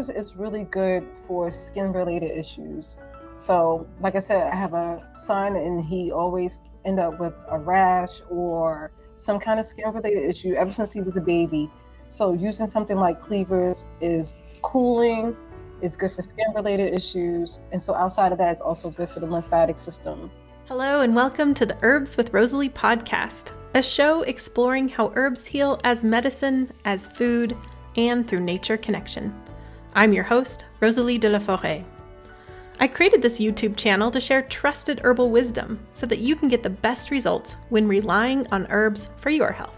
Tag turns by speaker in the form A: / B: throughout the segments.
A: Cleavers is really good for skin-related issues. So, like I said, I have a son, and he always end up with a rash or some kind of skin-related issue ever since he was a baby. So, using something like Cleavers is cooling. It's good for skin-related issues, and so outside of that, it's also good for the lymphatic system.
B: Hello and welcome to the Herbs with Rosalee podcast, a show exploring how herbs heal as medicine, as food, and through nature connection. I'm your host, Rosalee de la Forêt. I created this YouTube channel to share trusted herbal wisdom so that you can get the best results when relying on herbs for your health.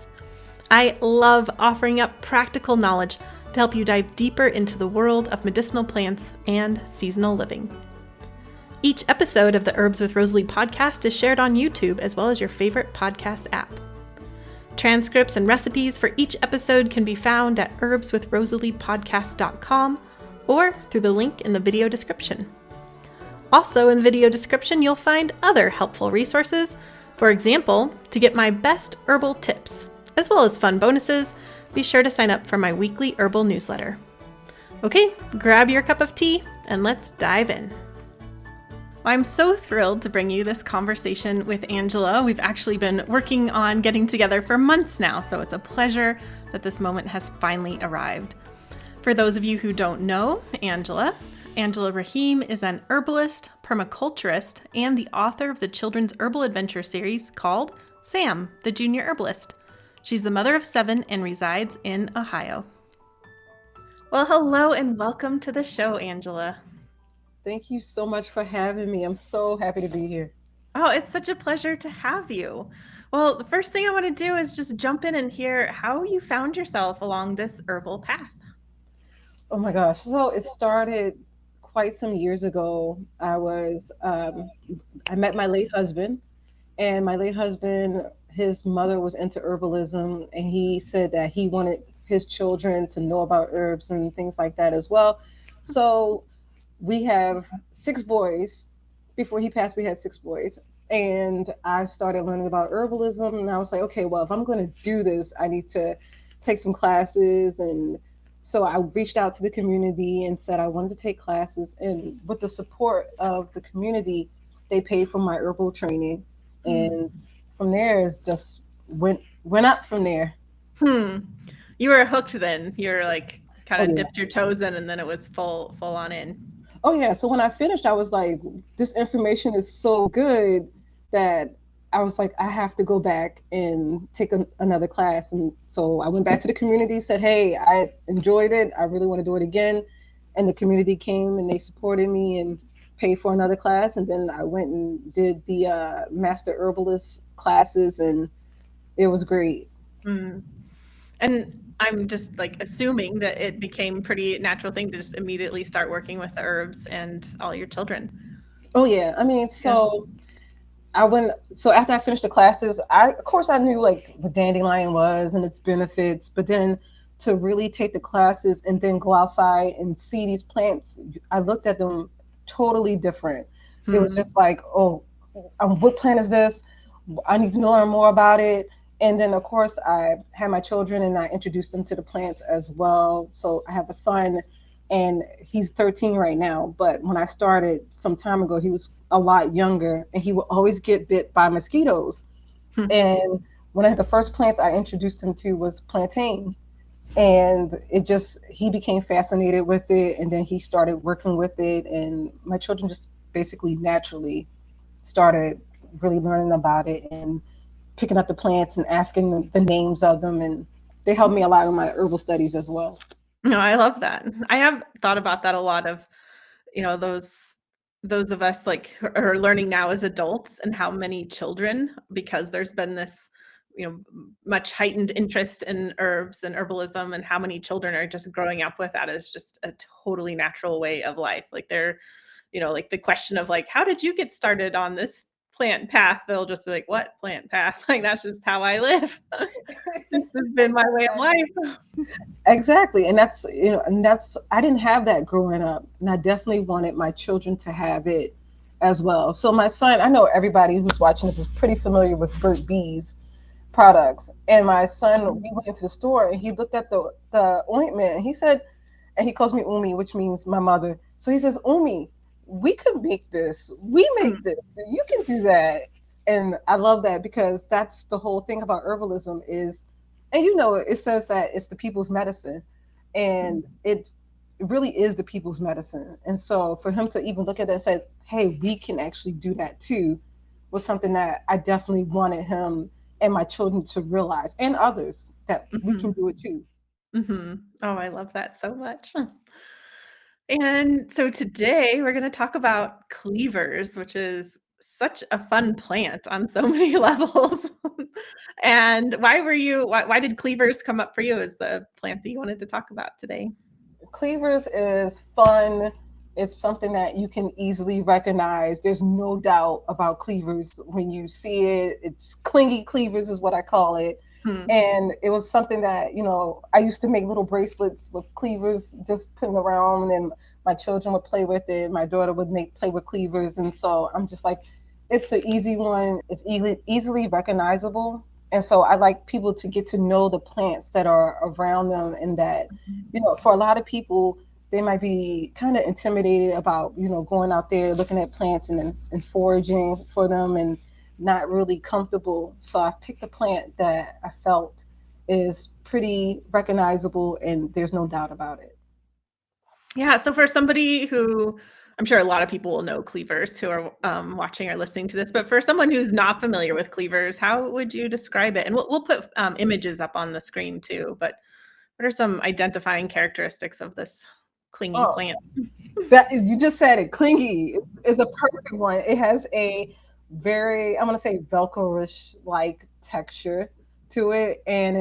B: I love offering up practical knowledge to help you dive deeper into the world of medicinal plants and seasonal living. Each episode of the Herbs with Rosalee podcast is shared on YouTube as well as your favorite podcast app. Transcripts and recipes for each episode can be found at herbswithrosaleepodcast.com or through the link in the video description. Also in the video description, you'll find other helpful resources. For example, to get my best herbal tips, as well as fun bonuses, be sure to sign up for my weekly herbal newsletter. Okay, grab your cup of tea and let's dive in. I'm so thrilled to bring you this conversation with Angela. We've actually been working on getting together for months now, so it's a pleasure that this moment has finally arrived. For those of you who don't know Angela Rahim is an herbalist, permaculturist, and the author of the children's herbal adventure series called Sam, the Junior Herbalist. She's the mother of 7 and resides in Ohio. Well, hello and welcome to the show, Angela.
A: Thank you so much for having me. I'm so happy to be here.
B: Oh, it's such a pleasure to have you. Well, the first thing I want to do is just jump in and hear how you found yourself along this herbal path.
A: Oh my gosh. So it started quite some years ago. I met my late husband, and my late husband, his mother was into herbalism, and he said that he wanted his children to know about herbs and things like that as well. So we have 6 boys. Before he passed, we had 6 boys. And I started learning about herbalism. And I was like, okay, well, if I'm going to do this, I need to take some classes. And so I reached out to the community and said I wanted to take classes. And with the support of the community, they paid for my herbal training. And from there, it just went up from there.
B: You were hooked then. You were like kind of dipped your toes in, and then it was full on in.
A: Oh, yeah. So when I finished, I was like, this information is so good that I was like, I have to go back and take another class. And so I went back to the community, said, hey, I enjoyed it. I really want to do it again. And the community came and they supported me and paid for another class. And then I went and did the Master Herbalist classes, and it was great.
B: And I'm just like assuming that it became a pretty natural thing to just immediately start working with the herbs and all your children.
A: Oh yeah. I mean, so after I finished the classes, of course I knew like what dandelion was and its benefits, but then to really take the classes and then go outside and see these plants, I looked at them totally different. It was just like, oh, what plant is this? I need to learn more about it. And then, of course, I had my children and I introduced them to the plants as well. So I have a son and he's 13 right now. But when I started some time ago, he was a lot younger and he would always get bit by mosquitoes. And one of the first plants I introduced him to was plantain. And he became fascinated with it. And then he started working with it. And my children just basically naturally started really learning about it and picking up the plants and asking the names of them, and they helped me a lot in my herbal studies as well.
B: No, I love that. I have thought about that a lot of, those of us like are learning now as adults, and how many children, because there's been this, much heightened interest in herbs and herbalism, and how many children are just growing up with that as just a totally natural way of life. Like they're, like the question of like, how did you get started on this plant path? They'll just be like, what plant path? Like, that's just how I live. This has been my way of life.
A: Exactly. And that's I didn't have that growing up, and I definitely wanted my children to have it as well. So my son, I know everybody who's watching this is pretty familiar with Burt B's products. And my son, we went into the store and he looked at the ointment and he said, and he calls me Umi, which means my mother. So he says, Umi, we could make this. We make this. So you can do that. And I love that because that's the whole thing about herbalism is, and it says that it's the people's medicine, and it really is the people's medicine. And so for him to even look at it and say, hey, we can actually do that too, was something that I definitely wanted him and my children to realize, and others, that we can do it too.
B: Oh, I love that so much. And so today we're going to talk about cleavers, which is such a fun plant on so many levels. And why did cleavers come up for you as the plant that you wanted to talk about today?
A: Cleavers is fun. It's something that you can easily recognize. There's no doubt about cleavers when you see it. It's clingy cleavers is what I call it. And it was something that, I used to make little bracelets with cleavers, just putting around, and my children would play with it. My daughter would play with cleavers. And so I'm just like, it's an easy one. It's easily recognizable. And so I like people to get to know the plants that are around them, and that, for a lot of people, they might be kind of intimidated about, going out there looking at plants and foraging for them, and not really comfortable. So I picked a plant that I felt is pretty recognizable, and there's no doubt about it.
B: Yeah. So for somebody who, I'm sure a lot of people will know cleavers who are watching or listening to this, but for someone who's not familiar with cleavers, how would you describe it? And we'll put images up on the screen too, but what are some identifying characteristics of this clingy plant?
A: That you just said it, clingy is a perfect one. It has a very, I'm going to say Velcro-ish like texture to it. And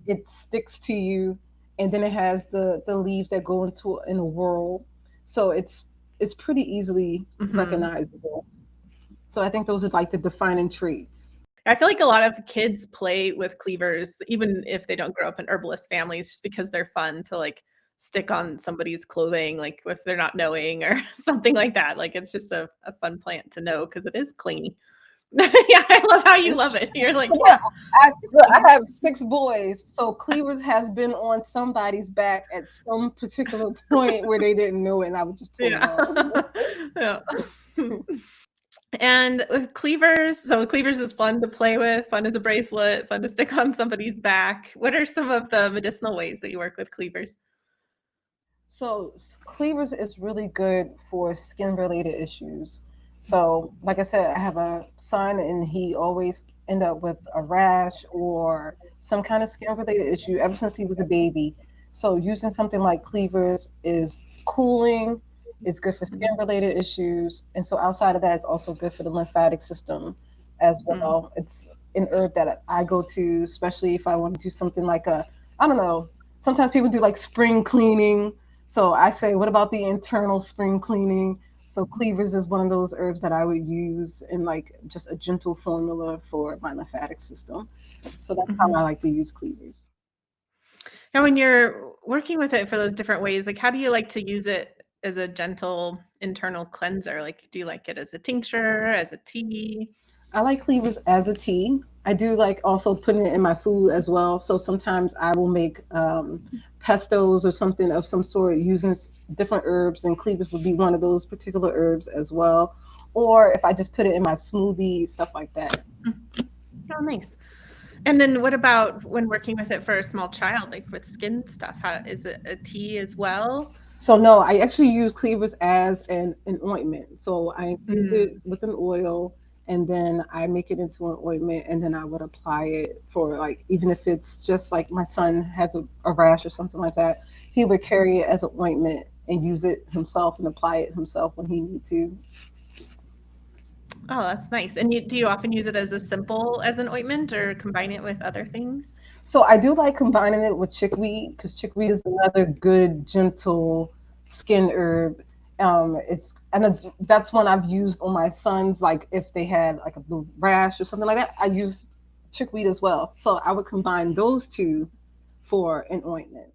A: it sticks to you. And then it has the leaves that go in a whirl. So it's pretty easily recognizable. So I think those are like the defining traits.
B: I feel like a lot of kids play with cleavers, even if they don't grow up in herbalist families, just because they're fun to like stick on somebody's clothing, like if they're not knowing or something like that. Like it's just a fun plant to know because it is clingy. Yeah, I love how you love it. You're like, yeah.
A: I have 6 boys, so cleavers has been on somebody's back at some particular point where they didn't know it, and I would just pull it off.
B: Yeah. And with cleavers, so cleavers is fun to play with, fun as a bracelet, fun to stick on somebody's back. What are some of the medicinal ways that you work with cleavers?
A: So cleavers is really good for skin related issues. So like I said, I have a son, and he always end up with a rash or some kind of skin related issue ever since he was a baby. So using something like cleavers is cooling. It's good for skin related issues. And so outside of that, it's also good for the lymphatic system as well. It's an herb that I go to, especially if I want to do something like I don't know, sometimes people do like spring cleaning. So I say, what about the internal spring cleaning? So cleavers is one of those herbs that I would use in like just a gentle formula for my lymphatic system. So that's how I like to use cleavers.
B: And when you're working with it for those different ways, like how do you like to use it as a gentle internal cleanser? Like, do you like it as a tincture, as a tea?
A: I like cleavers as a tea. I do like also putting it in my food as well. So sometimes I will make pestos or something of some sort using different herbs, and cleavers would be one of those particular herbs as well. Or if I just put it in my smoothie, stuff like that.
B: Oh, nice. And then what about when working with it for a small child, like with skin stuff? How is it a tea as well?
A: So no, I actually use cleavers as an ointment. So I infuse it with an oil, and then I make it into an ointment, and then I would apply it for like, even if it's just like my son has a rash or something like that, he would carry it as an ointment and use it himself and apply it himself when he needs to.
B: Oh, that's nice. And do you often use it as an ointment, or combine it with other things?
A: So I do like combining it with chickweed, because chickweed is another good, gentle skin herb. That's one I've used on my sons. Like if they had like a little rash or something like that, I use chickweed as well. So I would combine those two for an ointment.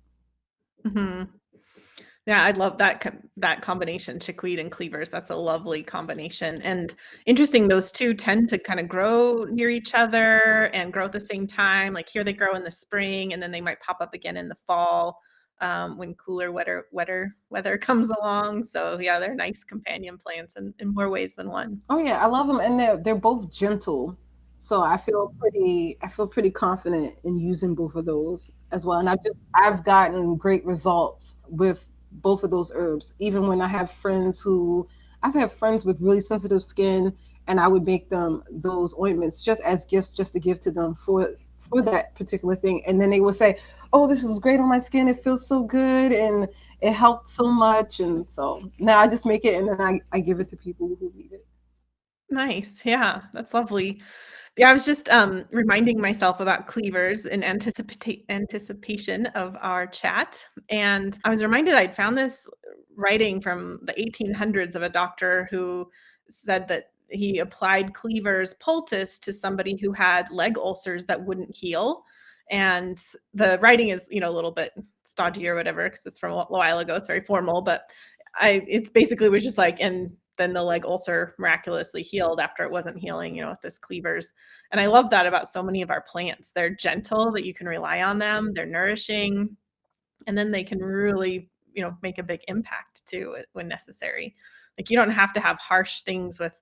B: Yeah, I love that combination, chickweed and cleavers. That's a lovely combination. And interesting, those two tend to kind of grow near each other and grow at the same time. Like here they grow in the spring, and then they might pop up again in the fall. when cooler, wetter weather comes along. So yeah, they're nice companion plants in more ways than one.
A: Oh yeah, I love them, and they're both gentle. So I feel pretty confident in using both of those as well. And I've gotten great results with both of those herbs. Even when I've had friends with really sensitive skin, and I would make them those ointments just as gifts, just to give to them for that particular thing. And then they would say, "Oh, this is great on my skin. It feels so good, and it helped so much." And so now I just make it, and then I give it to people who need it.
B: Nice. Yeah, that's lovely. Yeah, I was just reminding myself about cleavers in anticipation of our chat. And I was reminded I'd found this writing from the 1800s of a doctor who said that he applied cleavers poultice to somebody who had leg ulcers that wouldn't heal. And the writing is, a little bit stodgy or whatever, because it's from a while ago. It's very formal, but it's basically was just like, and then the leg ulcer miraculously healed after it wasn't healing, with this cleavers. And I love that about so many of our plants. They're gentle, that you can rely on them. They're nourishing, and then they can really, make a big impact too when necessary. Like, you don't have to have harsh things with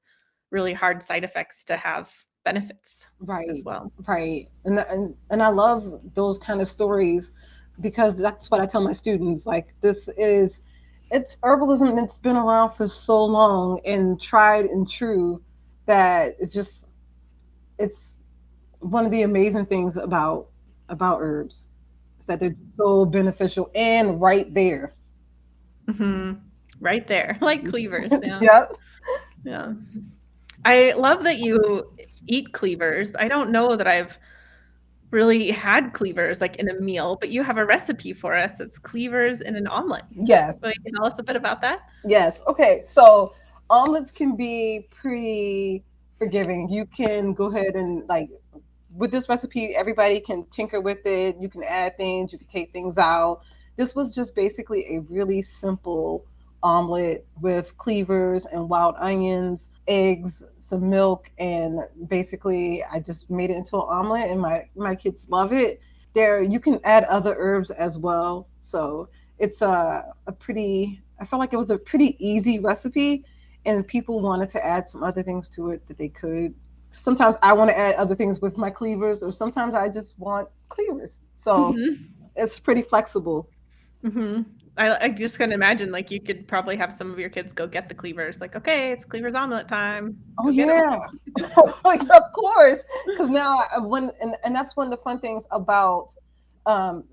B: really hard side effects to have benefits as well.
A: Right. And I love those kind of stories, because that's what I tell my students. Like, it's herbalism, and it's been around for so long and tried and true, that it's one of the amazing things about herbs, is that they're so beneficial and right there.
B: Mm-hmm. Right there, like cleavers. Yeah.
A: Yep.
B: Yeah. I love that you eat cleavers. I don't know that I've really had cleavers like in a meal, but you have a recipe for us. It's cleavers in an omelet.
A: Yes.
B: So you can tell us a bit about that?
A: Yes. Okay. So omelets can be pretty forgiving. You can go ahead and, like, with this recipe, everybody can tinker with it. You can add things, you can take things out. This was just basically a really simple omelet with cleavers and wild onions, eggs, some milk, and basically I just made it into an omelet, and my kids love it. You can add other herbs as well. So it's I felt like it was a pretty easy recipe, and people wanted to add some other things to it that they could. Sometimes I want to add other things with my cleavers, or sometimes I just want cleavers. So it's pretty flexible.
B: Mm-hmm. I just can imagine, like, you could probably have some of your kids go get the cleavers. Like, okay, it's cleavers omelet time.
A: Oh yeah, like, of course. Because now and that's one of the fun things about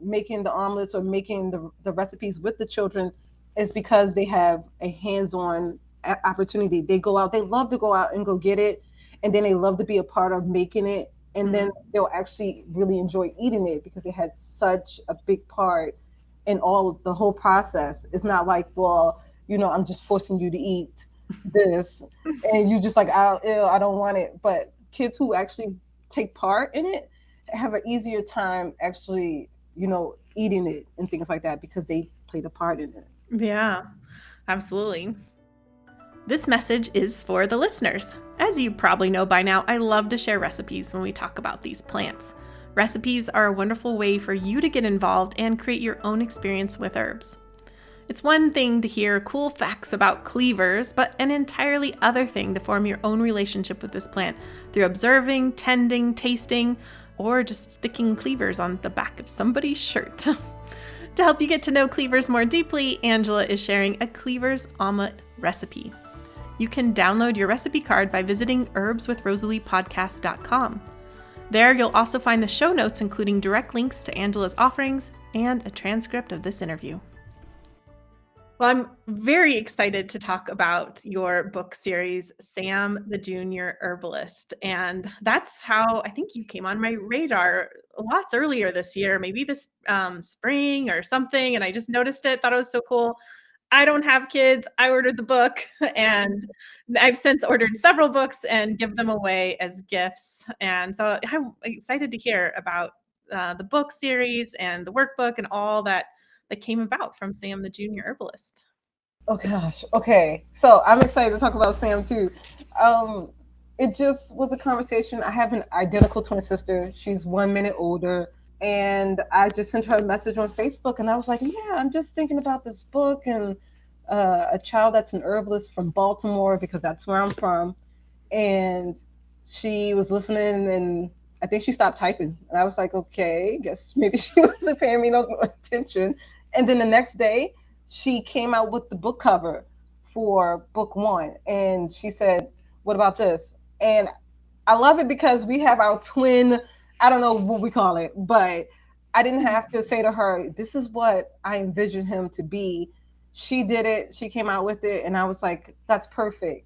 A: making the omelets, or making the recipes with the children, is because they have a hands-on opportunity. They love to go out and go get it, and then they love to be a part of making it, and then they'll actually really enjoy eating it, because it had such a big part in the whole process. It's not like, well, I'm just forcing you to eat this, and you just like, I don't want it. But kids who actually take part in it have an easier time actually, eating it and things like that, because they played a part in it.
B: Yeah, absolutely. This message is for the listeners. As you probably know by now, I love to share recipes when we talk about these plants. Recipes are a wonderful way for you to get involved and create your own experience with herbs. It's one thing to hear cool facts about cleavers, but an entirely other thing to form your own relationship with this plant through observing, tending, tasting, or just sticking cleavers on the back of somebody's shirt. To help you get to know cleavers more deeply, Angela is sharing a cleavers omelet recipe. You can download your recipe card by visiting herbswithrosaleepodcast.com. There, you'll also find the show notes, including direct links to Angela's offerings and a transcript of this interview. Well, I'm very excited to talk about your book series, Sam the Junior Herbalist. And that's how I think you came on my radar lots earlier this year, maybe this spring or something. And I just noticed it, thought it was so cool. I don't have kids. I ordered the book, and I've since ordered several books and give them away as gifts. And so I'm excited to hear about the book series and the workbook and all that came about from Sam the Junior Herbalist.
A: Oh gosh. Okay. So I'm excited to talk about Sam too. It just was a conversation. I have an identical twin sister. She's 1 minute older. and I just sent her a message on Facebook, and I was like, "Yeah, I'm just thinking about this book and a child that's an herbalist from Baltimore because that's where I'm from." And she was listening, and I think she stopped typing, and I was like, "Okay, guess maybe she wasn't paying me no attention." And then the next day, she came out with the book cover for book one, and she said, "What about this?" And I love it because we have our twin, I don't know what we call it, but I didn't have to say to her, "This is what I envisioned him to be." She did it, she came out with it, and I was like, "That's perfect."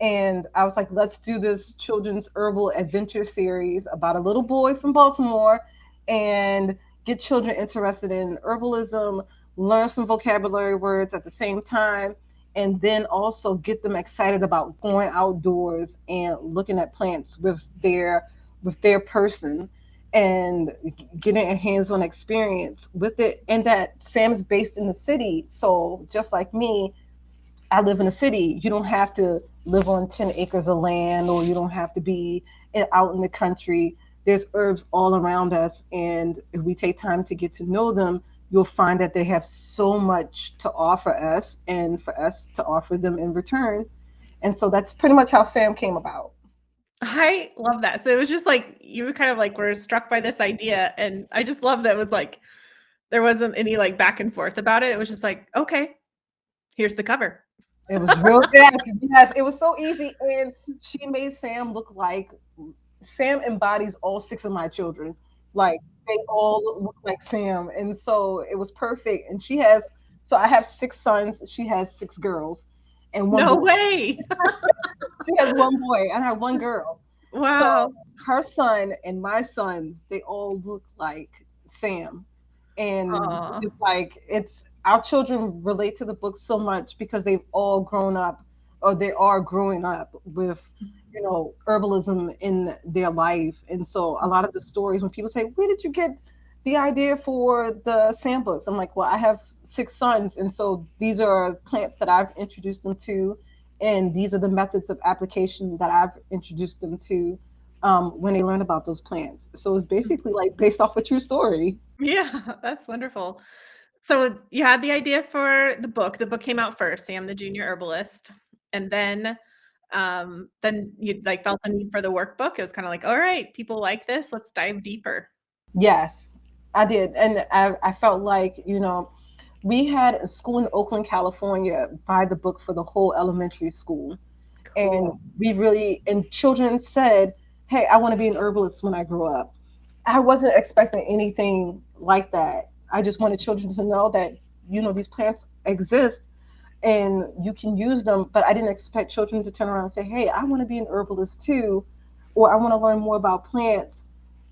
A: And I was like, "Let's do this children's herbal adventure series about a little boy from Baltimore and get children interested in herbalism, learn some vocabulary words at the same time, and then also get them excited about going outdoors and looking at plants with their person and getting a hands-on experience with it." And that Sam is based in the city, so just like me, I live in a city. You don't have to live on 10 acres of land, or you don't have to be out in the country. There's herbs all around us. And if we take time to get to know them, you'll find that they have so much to offer us and for us to offer them in return. And so that's pretty much how Sam came about.
B: I love that. So it was just like you were kind of like were struck by this idea, and I just love that it was like there wasn't any like back and forth about it. It was just like, okay, here's the cover.
A: It was real. Yes, yes. It was so easy. And she made Sam look like Sam embodies all six of my children. Like they all look like Sam. And so it was perfect. And so I have six sons. She has six girls and one
B: No
A: boy.
B: way.
A: She has one boy and I have one girl. So
B: Wow.
A: her son and my sons, they all look like Sam. And
B: Aw.
A: it's like, it's our children relate to the book so much because they've all grown up, or they are growing up with, herbalism in their life. And so a lot of the stories, when people say, "Where did you get the idea for the Sam books?" I'm like, "Well, I have six sons, and so these are plants that I've introduced them to, and these are the methods of application that I've introduced them to when they learn about those plants." So it's basically like based off a true story.
B: Yeah, that's wonderful. So you had the idea for the book. The book came out first, Sam the Junior Herbalist, and then you like felt the need for the workbook. It was kind of like, all right, people like this. Let's dive deeper.
A: Yes, I did. And I felt like, we had a school in Oakland, California, buy the book for the whole elementary school. And
B: Cool.
A: and children said, "Hey, I want to be an herbalist when I grow up." I wasn't expecting anything like that. I just wanted children to know that, these plants exist and you can use them. But I didn't expect children to turn around and say, "Hey, I want to be an herbalist too," or "I want to learn more about plants."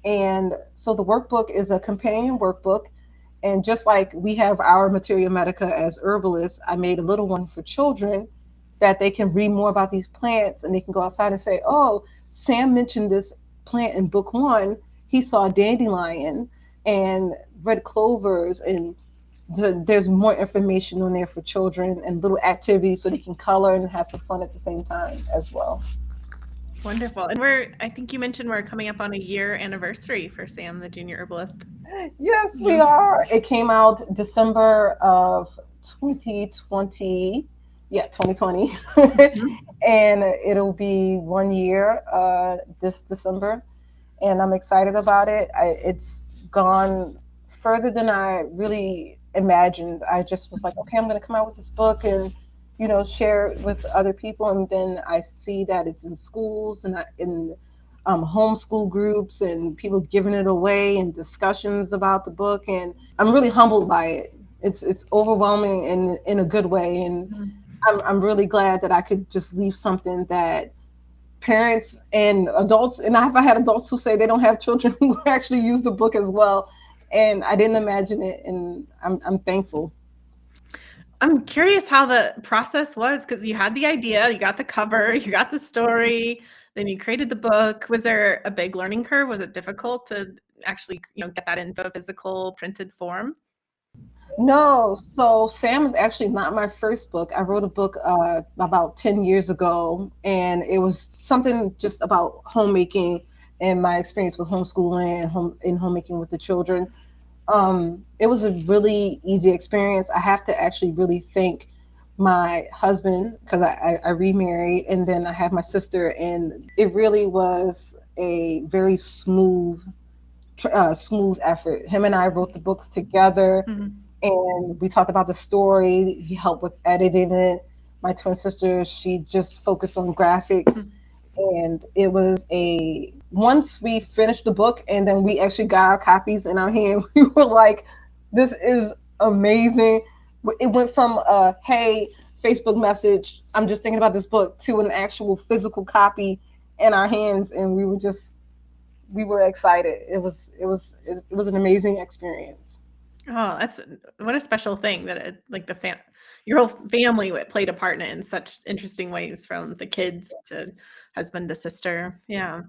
A: And so the workbook is a companion workbook. And just like we have our materia medica as herbalists, I made a little one for children that they can read more about these plants, and they can go outside and say, "Oh, Sam mentioned this plant in book one. He saw dandelion and red clovers, and there's more information on there for children and little activities so they can color and have some fun at the same time as well."
B: Wonderful. And I think you mentioned we're coming up on a year anniversary for Sam the Junior Herbalist.
A: Yes, we are. It came out December of 2020. Yeah, 2020.
B: Mhm.
A: And it'll be 1 year this December. And I'm excited about it. It's gone further than I really imagined. I just was like, okay, I'm going to come out with this book and, share it with other people. And then I see that it's in schools and in homeschool groups and people giving it away and discussions about the book. And I'm really humbled by it. It's overwhelming in a good way. And
B: Mhm.
A: I'm really glad that I could just leave something that parents and adults, and I've had adults who say they don't have children who actually use the book as well. And I didn't imagine it, and I'm thankful.
B: I'm curious how the process was because you had the idea, you got the cover, you got the story, then you created the book. Was there a big learning curve? Was it difficult to actually, get that into a physical printed form?
A: No, so Sam is actually not my first book. I wrote a book about 10 years ago, and it was something just about homemaking, and my experience with homeschooling and homemaking with the children. It was a really easy experience. I have to actually really thank my husband because I remarried, and then I have my sister, and it really was a very smooth effort. Him and I wrote the books together, and we talked about the story. He helped with editing it. My twin sister, she just focused on graphics, and it was a once we finished the book and then we actually got our copies in our hand, we were like, this is amazing. It went from a hey Facebook message, I'm just thinking about this book, to an actual physical copy in our hands, and we were excited. It was an amazing experience.
B: Oh, that's what a special thing that like your whole family played a part in it in such interesting ways, from the kids to husband to sister. Yeah.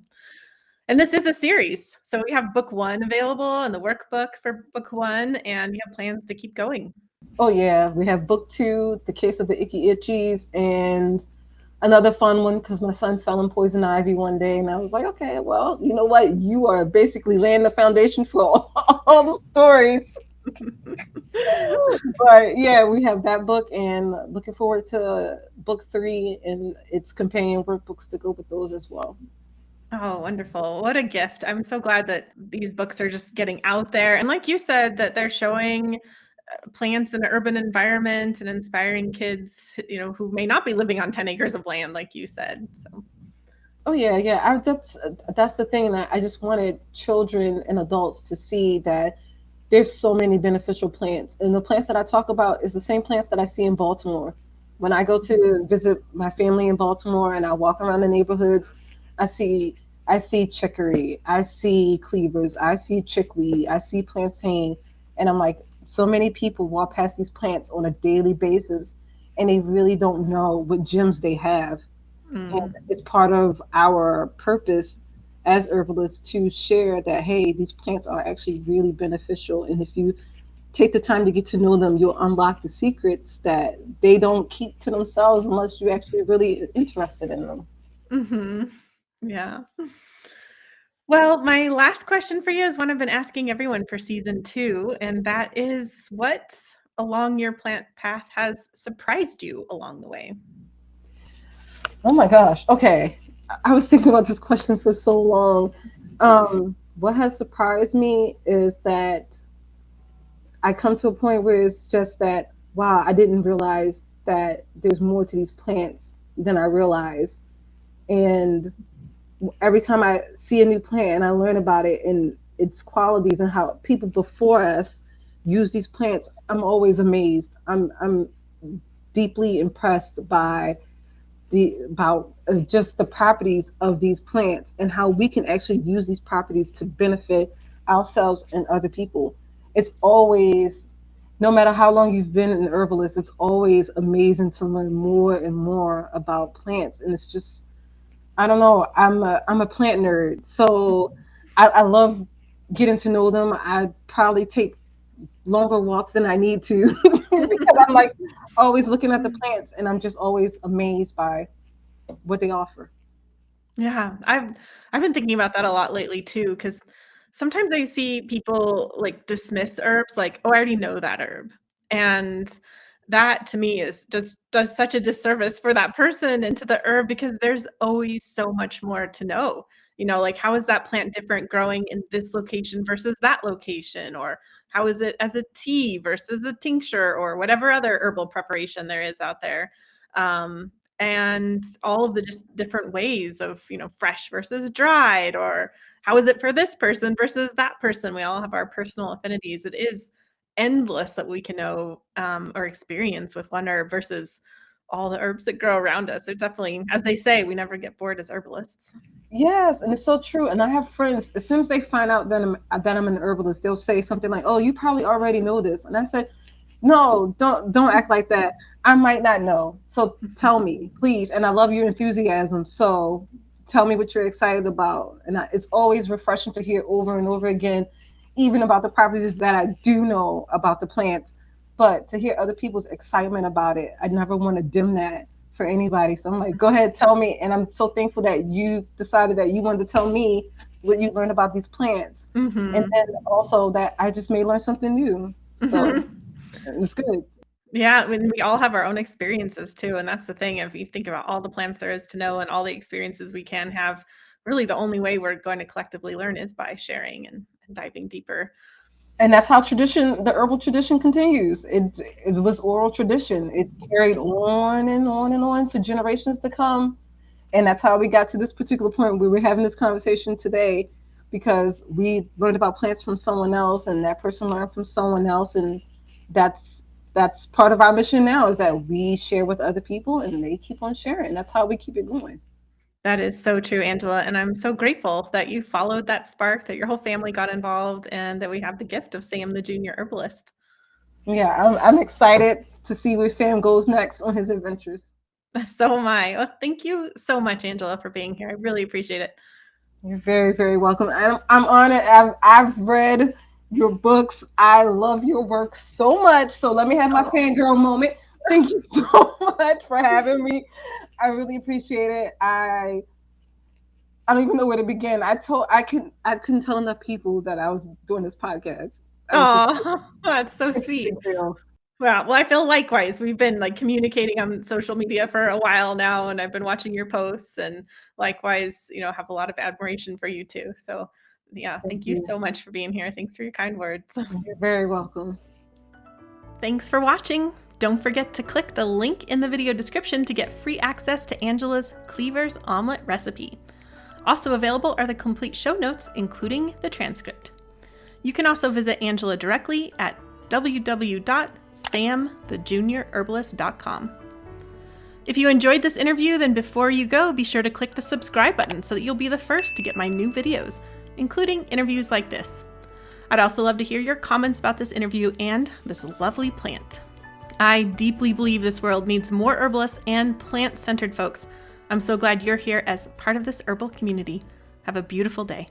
B: And this is a series. So we have book 1 available and the workbook for book 1, and you have plans to keep going.
A: Oh yeah, we have book 2, The Case of the Icky Itchies, and another fun one because my son fell in poison ivy one day, and I was like, okay, well, you know what? You are basically laying the foundation for all the stories. But yeah, we have that book, and looking forward to book 3 and its companion workbooks to go with those as well.
B: Oh, wonderful. What a gift. I'm so glad that these books are just getting out there. And like you said, that they're showing plants in an urban environment and inspiring kids, who may not be living on 10 acres of land, like you said. So.
A: Oh yeah. That's the thing. And I just wanted children and adults to see that there's so many beneficial plants. And the plants that I talk about is the same plants that I see in Baltimore. When I go to visit my family in Baltimore and I walk around the neighborhoods, I see chicory, I see cleavers, I see chickweed, I see plantain, and I'm like, so many people walk past these plants on a daily basis, and they really don't know what gems they have. And it's part of our purpose as herbalists to share that, hey, these plants are actually really beneficial, and if you take the time to get to know them, you'll unlock the secrets that they don't keep to themselves unless you're actually really interested in them.
B: Mm-hmm. Yeah. Well, my last question for you is one I've been asking everyone for season 2, and that is, what along your plant path has surprised you along the way?
A: Oh my gosh. Okay. I was thinking about this question for so long. What has surprised me is that I come to a point where it's just that, wow, I didn't realize that there's more to these plants than I realized. And every time I see a new plant and I learn about it and its qualities and how people before us use these plants, I'm always amazed. I'm deeply impressed by just the properties of these plants and how we can actually use these properties to benefit ourselves and other people. It's always, no matter how long you've been an herbalist, it's always amazing to learn more and more about plants. And it's just, I don't know, I'm a plant nerd, so I love getting to know them. I probably take longer walks than I need to because I'm like always looking at the plants, and I'm just always amazed by what they offer.
B: Yeah, I've been thinking about that a lot lately too, because sometimes I see people like dismiss herbs, like, oh, I already know that herb. And that to me is just does such a disservice for that person and to the herb, because there's always so much more to know. Like, how is that plant different growing in this location versus that location? Or how is it as a tea versus a tincture, or whatever other herbal preparation there is out there? And all of the just different ways of, fresh versus dried, or how is it for this person versus that person? We all have our personal affinities. It is endless that we can know or experience with one herb versus all the herbs that grow around us. It's definitely, as they say, we never get bored as herbalists.
A: Yes, and it's so true. And I have friends, as soon as they find out that I'm an herbalist, they'll say something like, "Oh, you probably already know this." And I said, "No, don't act like that. I might not know. So tell me, please." And I love your enthusiasm. So tell me what you're excited about. And it's always refreshing to hear over and over again, even about the properties that I do know about the plants. But to hear other people's excitement about it, I never want to dim that for anybody. So I'm like, go ahead, tell me. And I'm so thankful that you decided that you wanted to tell me what you learned about these plants.
B: Mm-hmm.
A: And then also that I just may learn something new. So it's good.
B: Yeah, I mean, we all have our own experiences too, and that's the thing. If you think about all the plants there is to know and all the experiences we can have, really the only way we're going to collectively learn is by sharing and diving deeper.
A: And that's how the herbal tradition continues. It was oral tradition. It carried on and on and on for generations to come. And that's how we got to this particular point where we're having this conversation today, because we learned about plants from someone else, and that person learned from someone else. And that's part of our mission now, is that we share with other people and they keep on sharing. That's how we keep it going.
B: That is so true, Angela. And I'm so grateful that you followed that spark, that your whole family got involved, and that we have the gift of Sam, the junior herbalist.
A: Yeah, I'm excited to see where Sam goes next on his adventures.
B: So am I. Well, thank you so much, Angela, for being here. I really appreciate it.
A: You're very, very welcome. I'm honored. I've read your books. I love your work so much. So let me have my fangirl moment. Thank you so much for having me. I really appreciate it. I don't even know where to begin. I couldn't tell enough people that I was doing this podcast.
B: Oh, that's so sweet. Well, I feel likewise. We've been like communicating on social media for a while now, and I've been watching your posts, and likewise, have a lot of admiration for you too. So yeah, thank you so much for being here. Thanks for your kind words.
A: You're very welcome.
B: Thanks for watching. Don't forget to click the link in the video description to get free access to Angela's Cleavers Omelette recipe. Also available are the complete show notes, including the transcript. You can also visit Angela directly at www.samthejuniorherbalist.com. If you enjoyed this interview, then before you go, be sure to click the subscribe button so that you'll be the first to get my new videos, including interviews like this. I'd also love to hear your comments about this interview and this lovely plant. I deeply believe this world needs more herbalists and plant-centered folks. I'm so glad you're here as part of this herbal community. Have a beautiful day.